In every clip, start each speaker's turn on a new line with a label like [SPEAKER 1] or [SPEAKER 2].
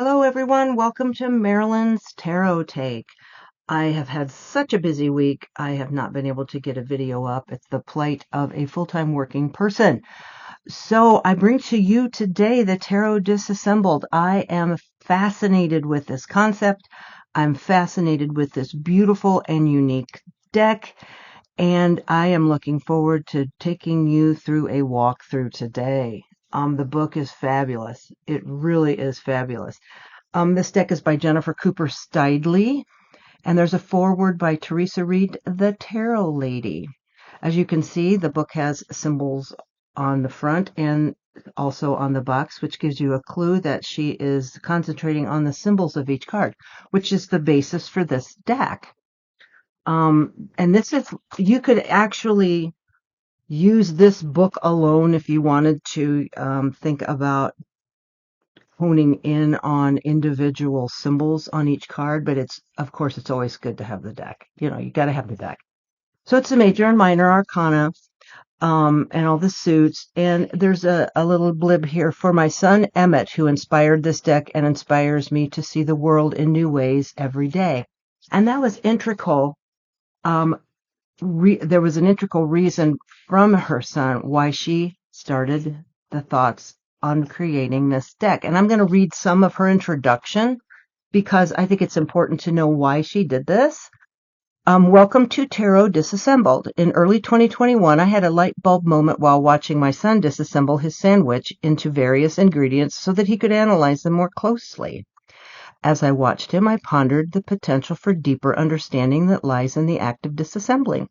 [SPEAKER 1] Hello, everyone. Welcome to Marilyn's Tarot Take. I have had such a busy week. I have not been able to get a video up. It's the plight of a full-time working person. So I bring to you today the Tarot Disassembled. I am fascinated with this concept. I'm fascinated with this beautiful and unique deck. And I am looking forward to taking you through a walkthrough today. The book is fabulous. It really is fabulous. This deck is by Jennifer Cooper Steidley, and there's a foreword by Teresa Reed, the Tarot Lady. As you can see, the book has symbols on the front and also on the box, which gives you a clue that she is concentrating on the symbols of each card, which is the basis for this deck. And this is, you could actually use this book alone if you wanted to think about honing in on individual symbols on each card, but of course, it's always good to have the deck. You got to have the deck. So it's the major and minor arcana, and all the suits. And there's a little blib here for my son, Emmett, who inspired this deck and inspires me to see the world in new ways every day. And that was integral. There was an integral reason from her son why she started the thoughts on creating this deck. And I'm going to read some of her introduction because I think it's important to know why she did this. Welcome to Tarot Disassembled. In early 2021, I had a light bulb moment while watching my son disassemble his sandwich into various ingredients so that he could analyze them more closely. As I watched him, I pondered the potential for deeper understanding that lies in the act of disassembling.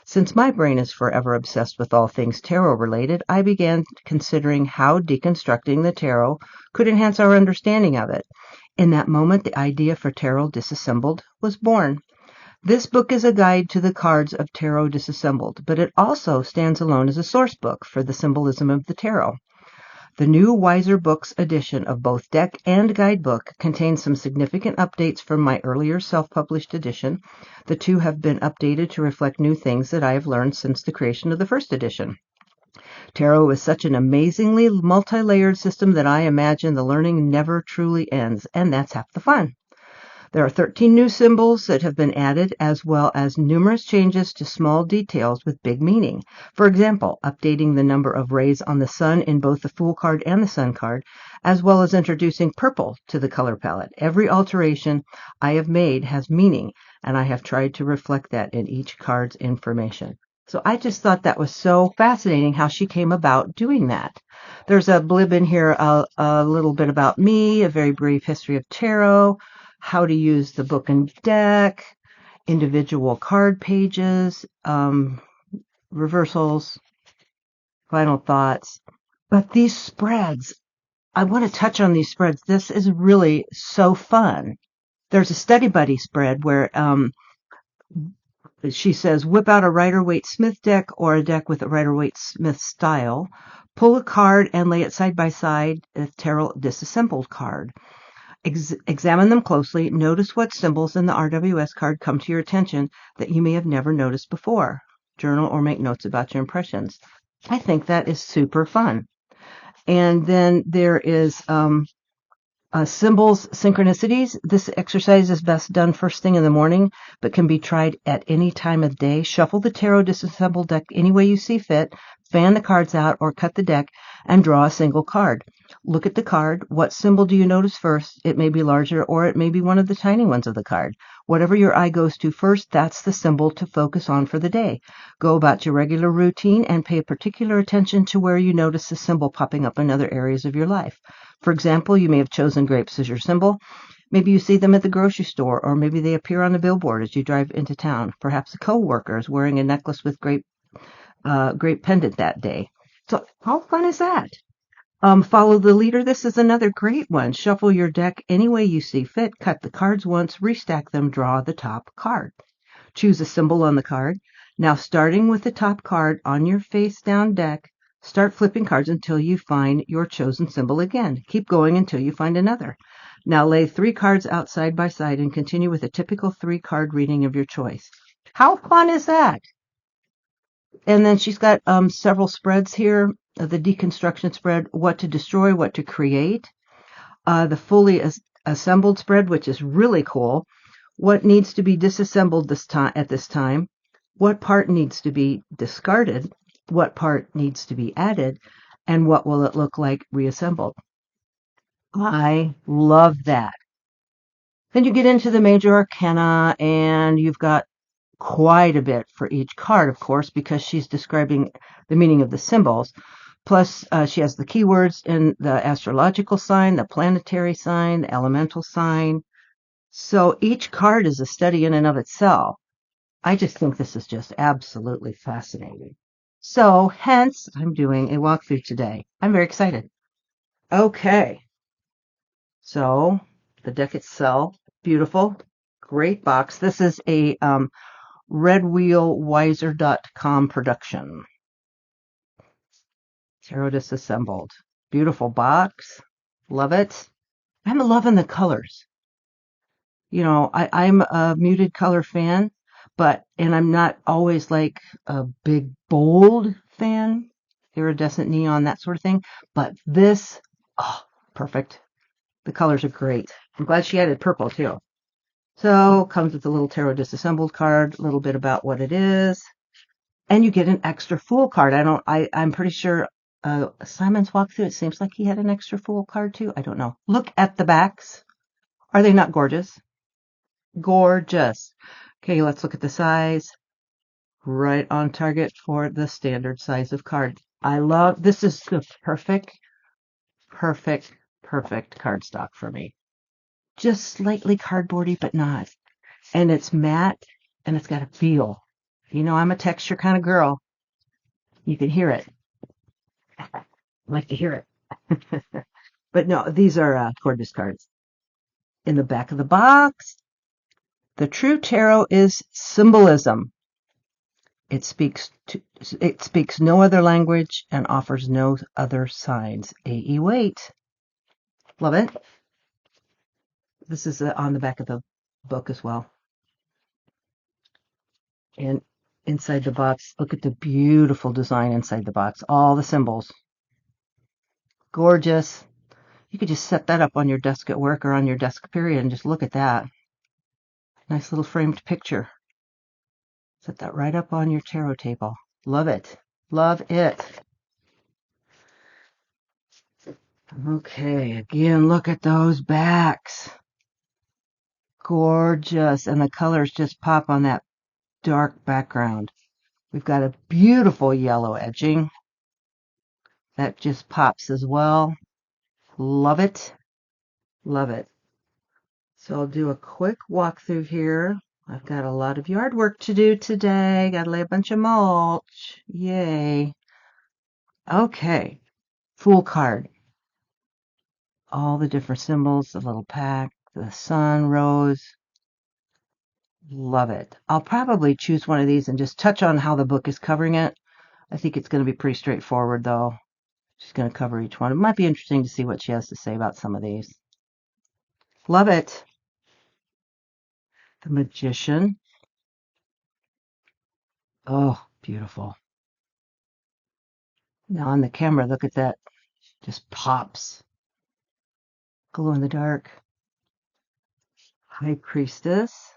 [SPEAKER 1] Since my brain is forever obsessed with all things tarot-related, I began considering how deconstructing the tarot could enhance our understanding of it. In that moment, the idea for Tarot Disassembled was born. This book is a guide to the cards of Tarot Disassembled, but it also stands alone as a source book for the symbolism of the tarot. The new Wiser Books edition of both deck and guidebook contains some significant updates from my earlier self-published edition. The two have been updated to reflect new things that I have learned since the creation of the first edition. Tarot is such an amazingly multi-layered system that I imagine the learning never truly ends, and that's half the fun. There are 13 new symbols that have been added, as well as numerous changes to small details with big meaning. For example, updating the number of rays on the sun in both the Fool card and the Sun card, as well as introducing purple to the color palette. Every alteration I have made has meaning, and I have tried to reflect that in each card's information. So I just thought that was so fascinating how she came about doing that. There's a blib in here, a little bit about me, a very brief history of tarot, how to use the book and deck, individual card pages, reversals, final thoughts. But these spreads, I want to touch on these spreads. This is really so fun. There's a Study Buddy spread where she says, whip out a Rider-Waite-Smith deck or a deck with a Rider-Waite-Smith style. Pull a card and lay it side by side, a Tarot Disassembled card. Examine them closely. Notice what symbols in the RWS card come to your attention that you may have never noticed before. Journal or make notes about your impressions. I think that is super fun. And then there is symbols, synchronicities. This exercise is best done first thing in the morning, but can be tried at any time of day. Shuffle the Tarot Disassembled deck any way you see fit. Fan the cards out or cut the deck and draw a single card. Look at the card. What symbol do you notice first? It may be larger or it may be one of the tiny ones of the card. Whatever your eye goes to first, that's the symbol to focus on for the day. Go about your regular routine and pay particular attention to where you notice the symbol popping up in other areas of your life. For example, you may have chosen grapes as your symbol. Maybe you see them at the grocery store, or maybe they appear on a billboard as you drive into town. Perhaps a coworker is wearing a necklace with grape pendant that day. So how fun is that? Follow the leader. This is another great one. Shuffle your deck any way you see fit. Cut the cards once, restack them, draw the top card. Choose a symbol on the card. Now, starting with the top card on your face-down deck, start flipping cards until you find your chosen symbol again. Keep going until you find another. Now, lay 3 cards out side by side and continue with a typical 3-card reading of your choice. How fun is that? And then she's got several spreads here. The deconstruction spread, what to destroy, what to create. the fully assembled spread, which is really cool. What needs to be disassembled at this time? What part needs to be discarded? What part needs to be added? And what will it look like reassembled? I love that. Then you get into the major arcana, and you've got quite a bit for each card, of course, because she's describing the meaning of the symbols. Plus, she has the keywords in the astrological sign, the planetary sign, the elemental sign. So each card is a study in and of itself. I just think this is just absolutely fascinating. So hence, I'm doing a walkthrough today. I'm very excited. Okay. So the deck itself, beautiful, great box. This is a redwheelwiser.com production. Tarot Disassembled. Beautiful box. Love it. I'm loving the colors. You know, I'm a muted color fan, and I'm not always like a big, bold fan, iridescent neon, that sort of thing. But this, oh, perfect. The colors are great. I'm glad she added purple too. So comes with a little Tarot Disassembled card, a little bit about what it is, and you get an extra Fool card. I'm pretty sure Simon's walkthrough, it seems like he had an extra Fool card too. I don't know. Look at the backs. Are they not gorgeous? Gorgeous. Okay, let's look at the size. Right on target for the standard size of card. This is the perfect cardstock for me. Just slightly cardboardy, but not. And it's matte, and it's got a feel. You know, I'm a texture kind of girl. You can hear it. I like to hear it. But no, these are gorgeous cards. In the back of the box, the true tarot is symbolism. It speaks no other language and offers no other signs. A.E. Waite. Love it. This is on the back of the book as well. And inside the box, look at the beautiful design inside the box. All the symbols. Gorgeous. You could just set that up on your desk at work or on your desk period and just look at that. Nice little framed picture. Set that right up on your tarot table. Love it. Love it. Okay, again, look at those backs. Gorgeous. And the colors just pop on that dark background. We've got a beautiful yellow edging. That just pops as well. Love it. Love it. So I'll do a quick walkthrough here. I've got a lot of yard work to do today. Got to lay a bunch of mulch. Yay. Okay. Fool card. All the different symbols, the little pack, the sun, rose. Love it. I'll probably choose one of these and just touch on how the book is covering it. I think it's going to be pretty straightforward, though. She's going to cover each one. It might be interesting to see what she has to say about some of these. Love it. The Magician. Oh, beautiful. Now on the camera, look at that. Just pops. Glow in the dark. High Priestess.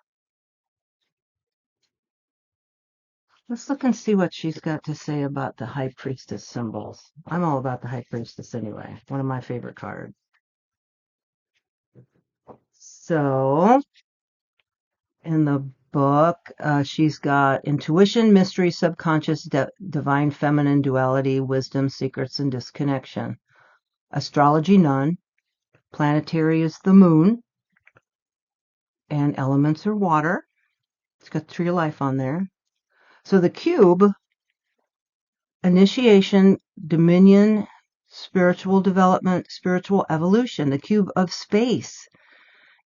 [SPEAKER 1] Let's look and see what she's got to say about the High Priestess symbols. I'm all about the High Priestess anyway. One of my favorite cards. So, in the book, she's got intuition, mystery, subconscious, divine feminine duality, wisdom, secrets, and disconnection. Astrology, none. Planetary is the moon. And elements are water. It's got Tree of Life on there. So the cube, initiation, dominion, spiritual development, spiritual evolution, the cube of space.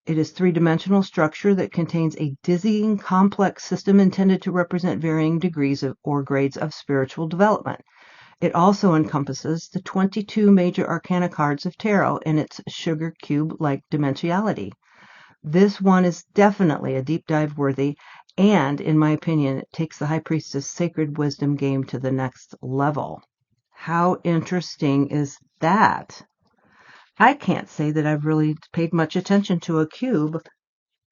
[SPEAKER 1] It is three-dimensional structure that contains a dizzying complex system intended to represent varying degrees or grades of spiritual development. It also encompasses the 22 major arcana cards of tarot in its sugar cube-like dimensionality. This one is definitely a deep dive worthy, and in my opinion, it takes the High Priestess Sacred Wisdom game to the next level. How interesting is that? I can't say that I've really paid much attention to a cube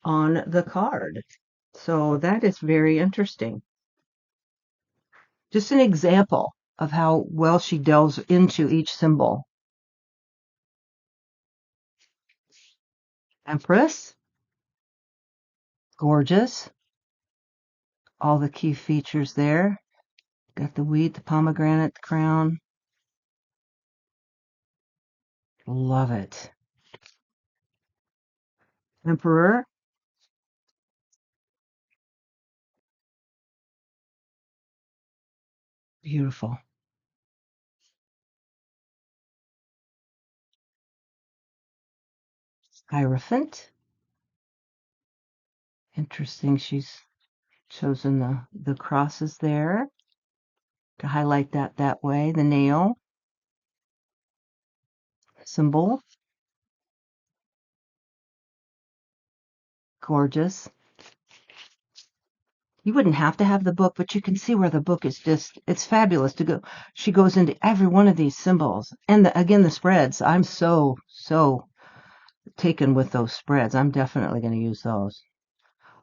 [SPEAKER 1] on the card. So that is very interesting. Just an example of how well she delves into each symbol. Empress, gorgeous. All the key features there. Got the wheat, the pomegranate, the crown. Love it. Emperor, beautiful. Hierophant, interesting. She's chosen the crosses there to highlight that way. The nail symbol, gorgeous. You wouldn't have to have the book, but you can see where the book is just, it's fabulous to go. She goes into every one of these symbols. And again, the spreads. I'm so taken with those spreads. I'm definitely going to use those.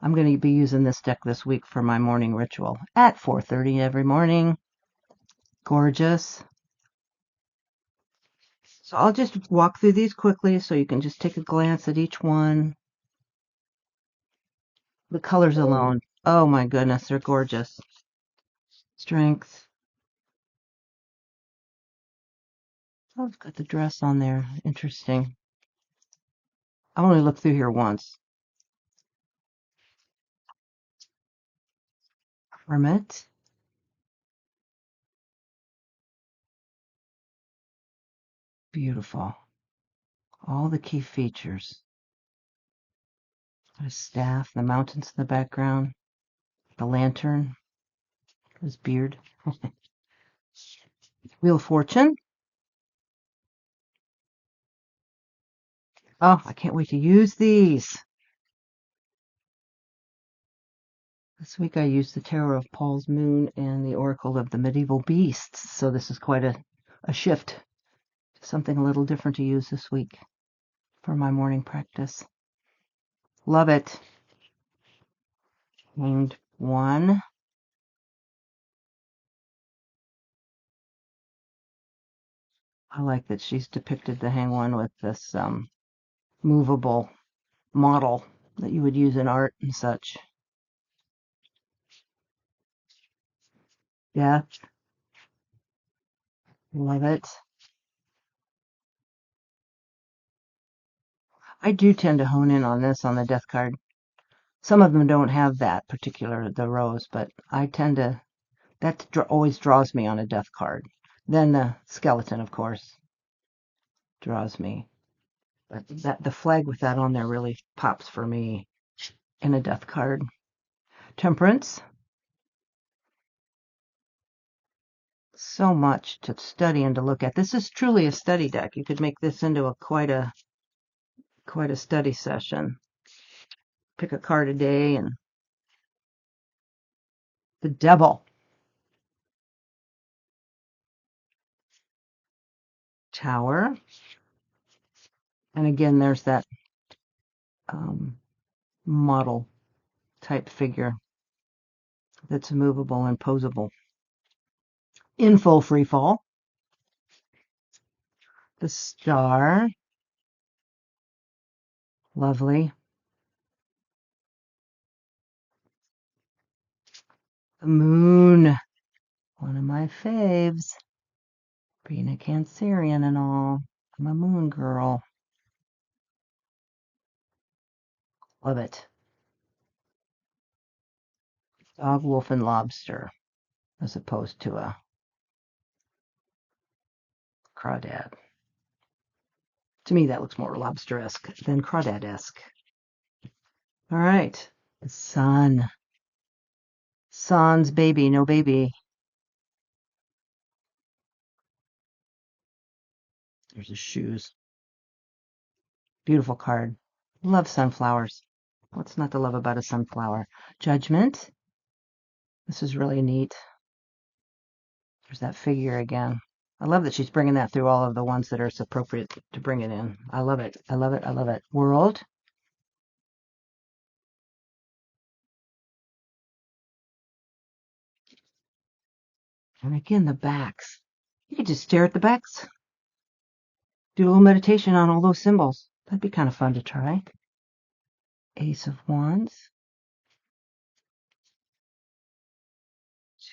[SPEAKER 1] I'm going to be using this deck this week for my morning ritual at 4:30 every morning. Gorgeous. So I'll just walk through these quickly so you can just take a glance at each one. The colors alone. Oh my goodness, they're gorgeous. Strength. Oh, it's got the dress on there. Interesting. I only looked through here once. Hermit. Beautiful. All the key features. A staff, the mountains in the background, the lantern, his beard. Wheel of Fortune. Oh, I can't wait to use these. This week I used the Tarot of Paul's Moon and the Oracle of the Medieval Beasts. So this is quite a shift. Something a little different to use this week for my morning practice. Love it. Hanged One. I like that she's depicted the Hanged One with this movable model that you would use in art and such. Yeah, love it. I do tend to hone in on this on the death card. Some of them don't have that particular, the rose, but I tend to, that always draws me on a death card. Then the skeleton, of course, draws me. But that the flag with that on there really pops for me in a death card. Temperance. So much to study and to look at. This is truly a study deck. You could make this into quite a study session. Pick a card a day. And the Devil. Tower. And again, there's that model type figure that's movable and posable. In full free fall. The Star. Lovely. The Moon. One of my faves. Being a Cancerian and all. I'm a moon girl. Love it. Dog, wolf, and lobster, as opposed to a crawdad. To me, that looks more lobster-esque than crawdad-esque. All right. The Sun. Sans baby, no baby. There's his shoes. Beautiful card. Love sunflowers. What's not to love about a sunflower? Judgment. This is really neat. There's that figure again. I love that she's bringing that through all of the ones that are appropriate to bring it in. I love it. I love it. I love it. World. And again, the backs. You could just stare at the backs. Do a little meditation on all those symbols. That'd be kind of fun to try. Ace of Wands.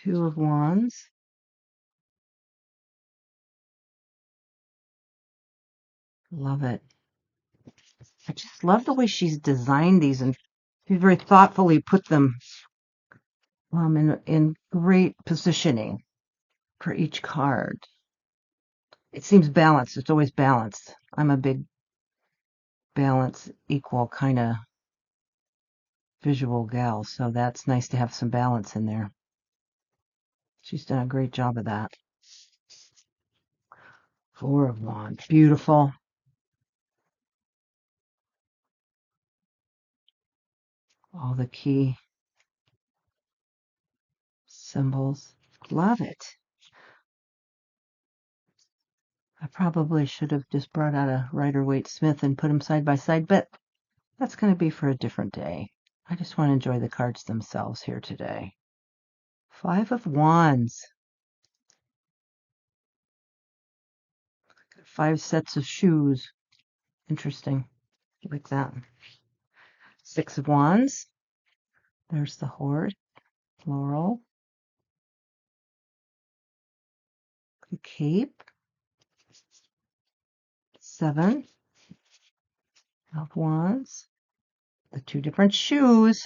[SPEAKER 1] Two of Wands. Love it. I just love the way she's designed these, and she's very thoughtfully put them in great positioning for each card. It seems balanced. It's always balanced. I'm a big balance, equal kind of visual gal, so that's nice to have some balance in there. She's done a great job of that. Four of Wands. Beautiful. All the key symbols. Love it. I probably should have just brought out a Rider-Waite-Smith and put them side by side, but that's going to be for a different day. I just want to enjoy the cards themselves here today. Five of Wands. Five sets of shoes. Interesting. Like that. Six of Wands. There's the horse. Floral. The cape. Seven of Wands. The two different shoes.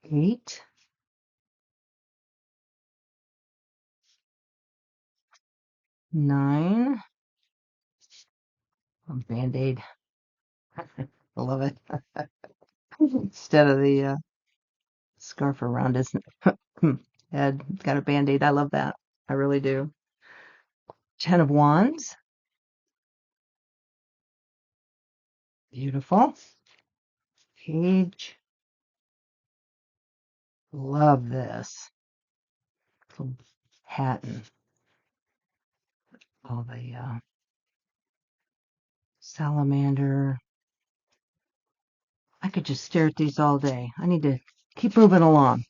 [SPEAKER 1] Eight. Nine. A Band-Aid. I love it. Instead of the scarf around his head, got a Band-Aid. I love that. I really do. Ten of Wands. Beautiful. Page. Love this. Little hat and all the salamander. I could just stare at these all day. I need to keep moving along.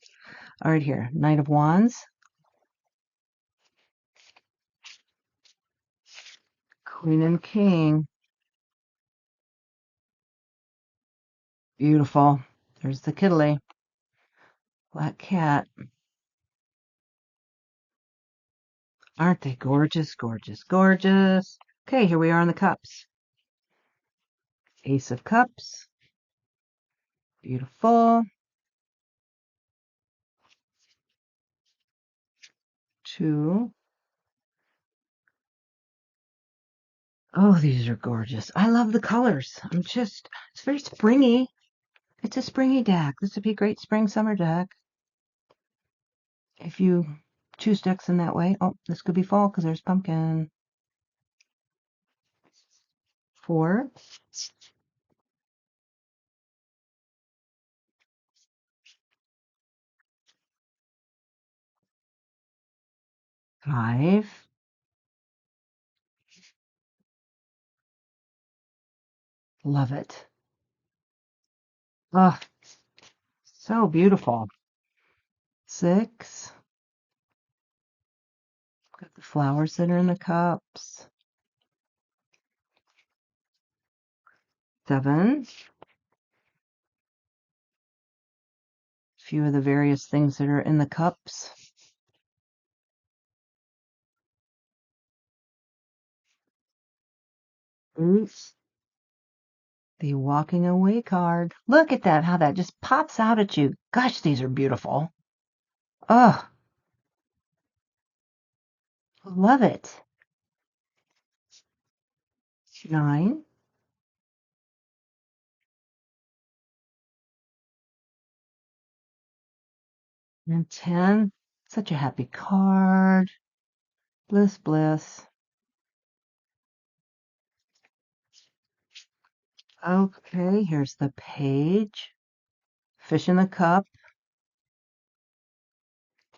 [SPEAKER 1] All right, here. Knight of Wands. Queen and King. Beautiful. There's the Kittily. Black cat. Aren't they gorgeous, gorgeous, gorgeous? Okay, here we are on the cups. Ace of Cups. Beautiful. Two. Oh, these are gorgeous. I love the colors. It's very springy. It's a springy deck. This would be a great spring summer deck. If you choose decks in that way. Oh, this could be fall because there's pumpkin. Four. Five. Love it. Oh, so beautiful. Six. Got the flowers that are in the cups. Seven. Few of the various things that are in the cups. Eight. The walking away card. Look at that, how that just pops out at you. Gosh, these are beautiful. Oh, love it. Nine. And 10. Such a happy card. Bliss, bliss. Okay, here's the page. Fish in the cup,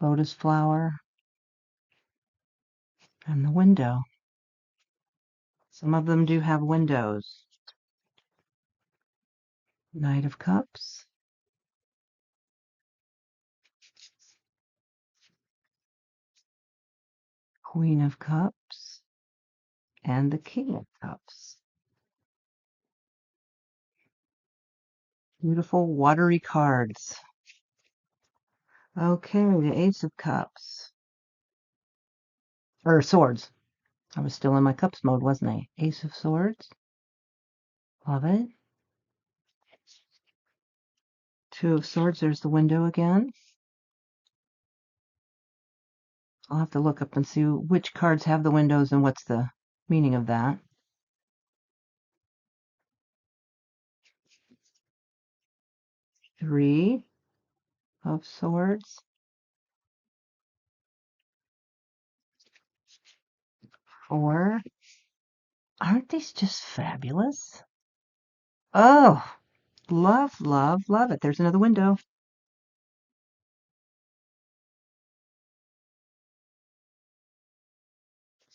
[SPEAKER 1] lotus flower, and the window. Some of them do have windows. Knight of Cups, Queen of Cups, and the King of Cups. Beautiful watery cards. Okay, the Ace of Cups. Or Swords. I was still in my Cups mode, wasn't I? Ace of Swords. Love it. Two of Swords. There's the window again. I'll have to look up and see which cards have the windows and what's the meaning of that. Three of Swords. Four. Aren't these just fabulous? Oh, love, love, love it. There's another window.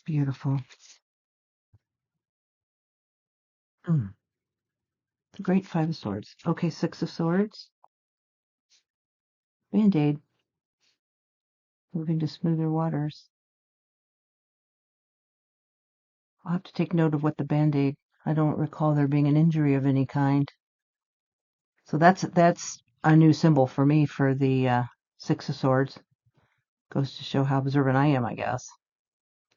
[SPEAKER 1] Beautiful. The great Five of Swords. Okay, Six of Swords. Band-Aid. Moving to smoother waters. I'll have to take note of what the Band-Aid. I don't recall there being an injury of any kind. So that's a new symbol for me for the Six of Swords. Goes to show how observant I am, I guess.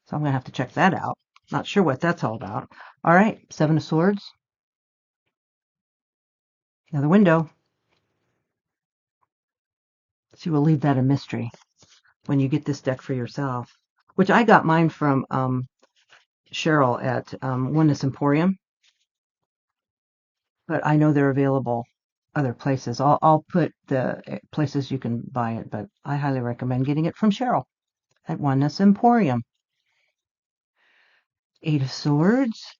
[SPEAKER 1] So I'm going to have to check that out. Not sure what that's all about. All right, Seven of Swords. Another window. So we'll leave that a mystery when you get this deck for yourself. Which I got mine from Cheryl at Oneness Emporium. But I know they're available other places. I'll put the places you can buy it, but I highly recommend getting it from Cheryl at Oneness Emporium. Eight of Swords.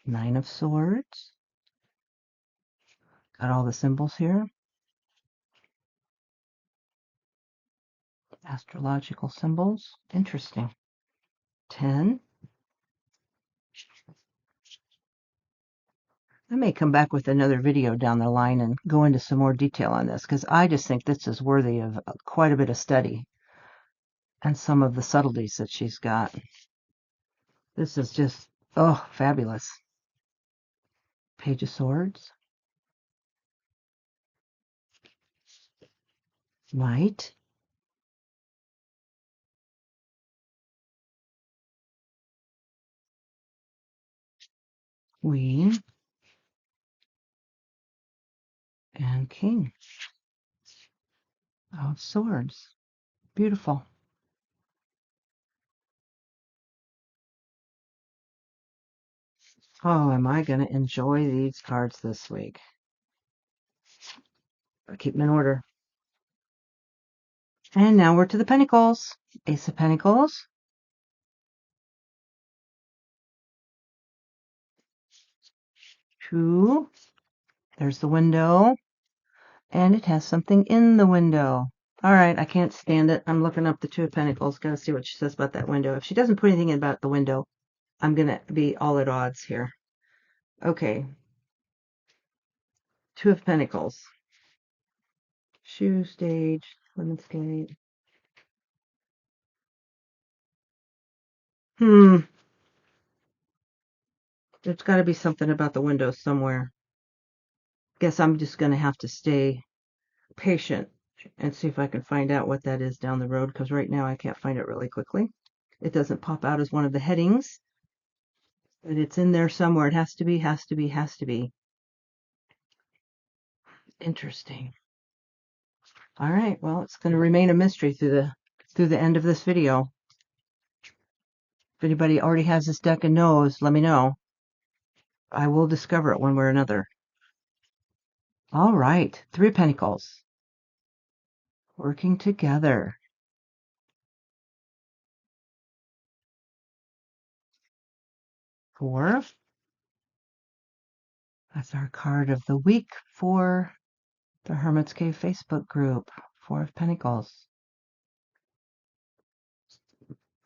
[SPEAKER 1] Nine of Swords. Got all the symbols here. Astrological symbols. Interesting. 10. I may come back with another video down the line and go into some more detail on this because I just think this is worthy of quite a bit of study and some of the subtleties that she's got. This is just, oh, fabulous. Page of Swords. Knight. Queen. And King of Swords. Beautiful. Oh, am I going to enjoy these cards this week? I'll keep them in order. And now we're to the Pentacles. Ace of Pentacles. Two. There's the window. And it has something in the window. All right, I can't stand it. I'm looking up the Two of Pentacles. Got to see what she says about that window. If she doesn't put anything about the window, I'm going to be all at odds here. Okay. Two of Pentacles. Shoe stage. Women's gate. There's got to be something about the window somewhere. Guess I'm just going to have to stay patient and see if I can find out what that is down the road, because right now I can't find it really quickly. It doesn't pop out as one of the headings, but it's in there somewhere. It has to be, has to be, has to be. Interesting. All right, well, it's going to remain a mystery through the end of this video. If anybody already has this deck and knows, let me know. I will discover it one way or another. All right, Three of Pentacles. Working together. Four. That's our card of the week for The Hermit's Cave Facebook group. 4 of Pentacles.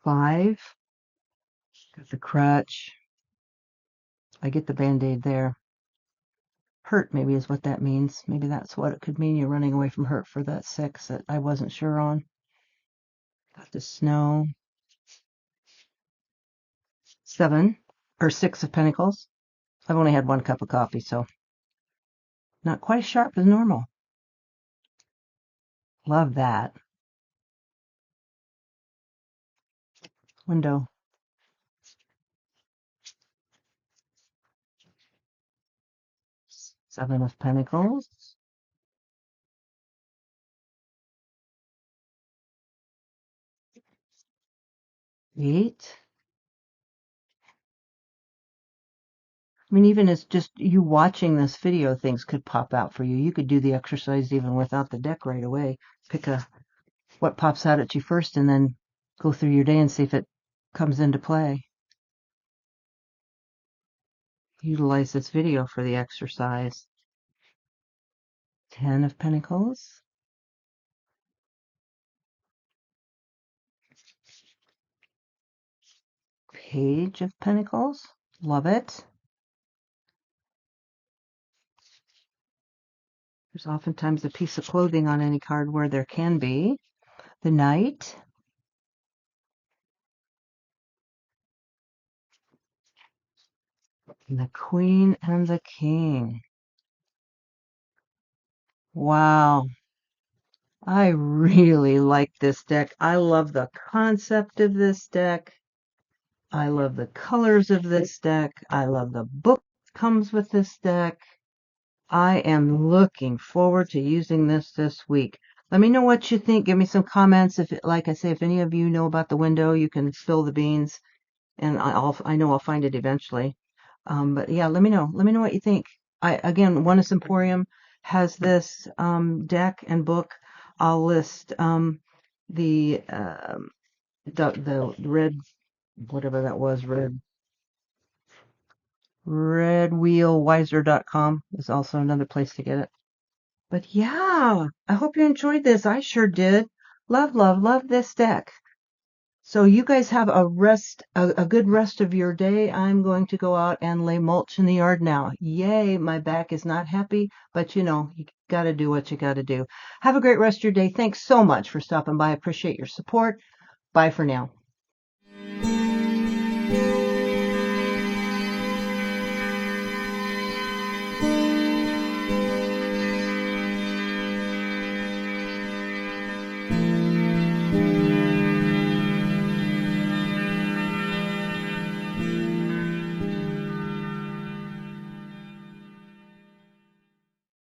[SPEAKER 1] 5. Got the crutch. I get the Band-Aid there. Hurt maybe is what that means. Maybe that's what it could mean. You're running away from hurt for that 6 that I wasn't sure on. Got the Snow. 7 or 6 of Pentacles. I've only had 1 cup of coffee, so not quite as sharp as normal. Love that. Window. 7 of Pentacles. 8. I mean, even as just you watching this video, things could pop out for you. You could do the exercise even without the deck right away. Pick what pops out at you first and then go through your day and see if it comes into play. Utilize this video for the exercise. 10 of Pentacles. 8 of Pentacles. Love it. There's oftentimes a piece of clothing on any card where there can be. The Knight. And the Queen and the King. Wow. I really like this deck. I love the concept of this deck. I love the colors of this deck. I love the book that comes with this deck. I am looking forward to using this week. Let me know what you think. Give me some comments. If, like I say, if any of you know about the window, you can spill the beans, and I know I'll find it eventually. But yeah, let me know. Let me know what you think. Again, Oneness Emporium has this deck and book. I'll list the red, whatever that was, redwheelwiser.com is also another place to get it. But yeah, I hope you enjoyed this. I sure did. Love, love, love this deck. So you guys have a good rest of your day. I'm going to go out and lay mulch in the yard now. Yay, my back is not happy, but you got to do what you got to do. Have a great rest of your day. Thanks so much for stopping by. I appreciate your support. Bye for now.